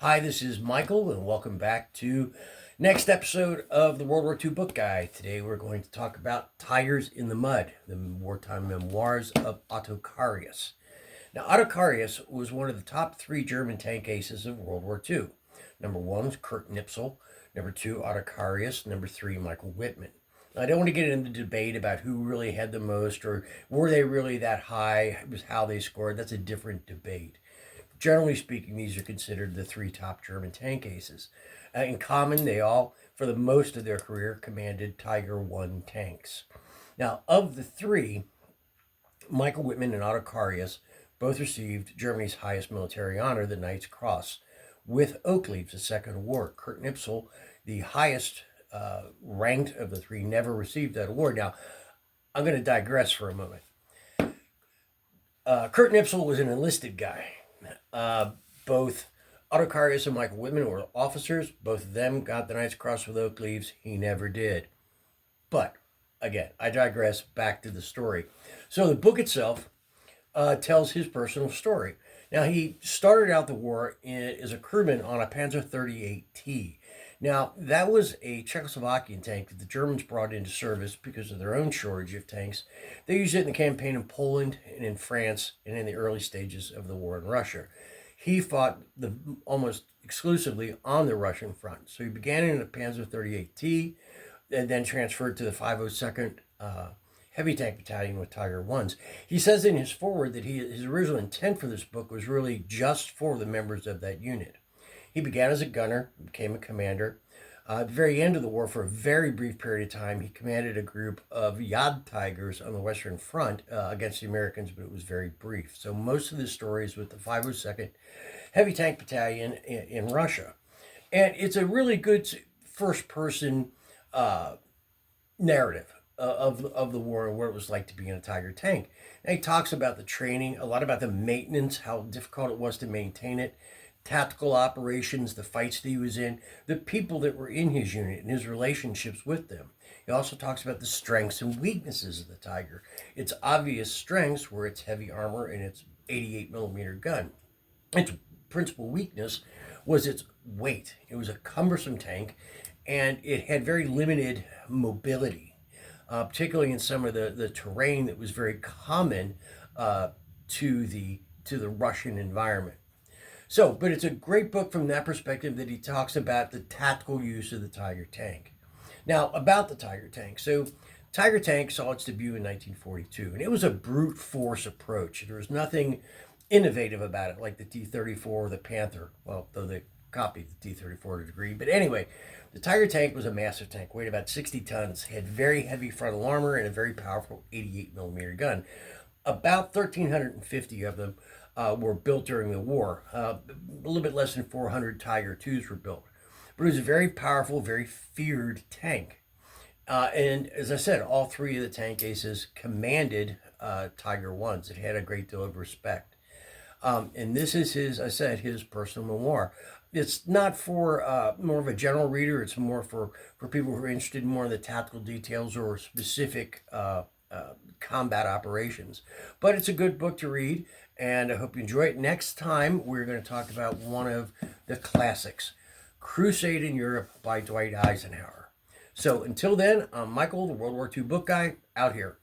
Hi, this is Michael, and welcome back to next episode of the World War II Book Guide. Today we're going to talk about Tigers in the Mud, the wartime memoirs of Otto Carius. Now, Otto Carius was one of the top three German tank aces of World War II. Number one was Kurt Nipsel, number two, Otto Carius, number three, Michael Whitman. I don't want to get into debate about who really had the most or were they really that high, it was how they scored. That's a different debate. Generally speaking, these are considered the three top German tank aces. In common, they all, for the most of their career, commanded Tiger I tanks. Now, of the three, Michael Whitman and Otto Carius both received Germany's highest military honor, the Knight's Cross, with oak leaves, a second award. Kurt Nipsel, the highest ranked of the three, never received that award. Now, I'm going to digress for a moment. Kurt Nipsel was an enlisted guy. Both Otto Carius and Michael Whitman were officers. Both of them got the Knight's Cross with oak leaves. He never did. But, again, I digress. Back to the story. So the book itself tells his personal story. Now, he started out the war as a crewman on a Panzer 38T. Now, that was a Czechoslovakian tank that the Germans brought into service because of their own shortage of tanks. They used it in the campaign in Poland and in France and in the early stages of the war in Russia. He fought almost exclusively on the Russian front. So he began in a Panzer 38T and then transferred to the 502nd Heavy Tank Battalion with Tiger I's. He says in his foreword that his original intent for this book was really just for the members of that unit. He began as a gunner, became a commander. At the very end of the war, for a very brief period of time, he commanded a group of Yad Tigers on the Western Front against the Americans, but it was very brief. So most of the story is with the 502nd Heavy Tank Battalion in Russia. And it's a really good first-person narrative of the war and what it was like to be in a Tiger tank. And he talks about the training, a lot about the maintenance, how difficult it was to maintain it, tactical operations, the fights that he was in, the people that were in his unit and his relationships with them. He also talks about the strengths and weaknesses of the Tiger. Its obvious strengths were its heavy armor and its 88 millimeter gun. Its principal weakness was its weight. It was a cumbersome tank and it had very limited mobility, particularly in some of the terrain that was very common to the Russian environment. So, but it's a great book from that perspective that he talks about the tactical use of the Tiger tank. Now, about the Tiger tank. So, Tiger tank saw its debut in 1942, and it was a brute force approach. There was nothing innovative about it, like the T-34 or the Panther. Well, though they copied the T-34 to a degree. But anyway, the Tiger tank was a massive tank, weighed about 60 tons, had very heavy frontal armor, and a very powerful 88 millimeter gun. About 1,350 of them were built during the war. A little bit less than 400 Tiger IIs were built. But it was a very powerful, very feared tank. And as I said, all three of the tank aces commanded Tiger I's. It had a great deal of respect. And this is his personal memoir. It's not for more of a general reader. It's more for people who are interested more in the tactical details or specific combat operations. But it's a good book to read, and I hope you enjoy it. Next time, we're going to talk about one of the classics, Crusade in Europe by Dwight Eisenhower. So until then, I'm Michael, the World War II book guy, out here.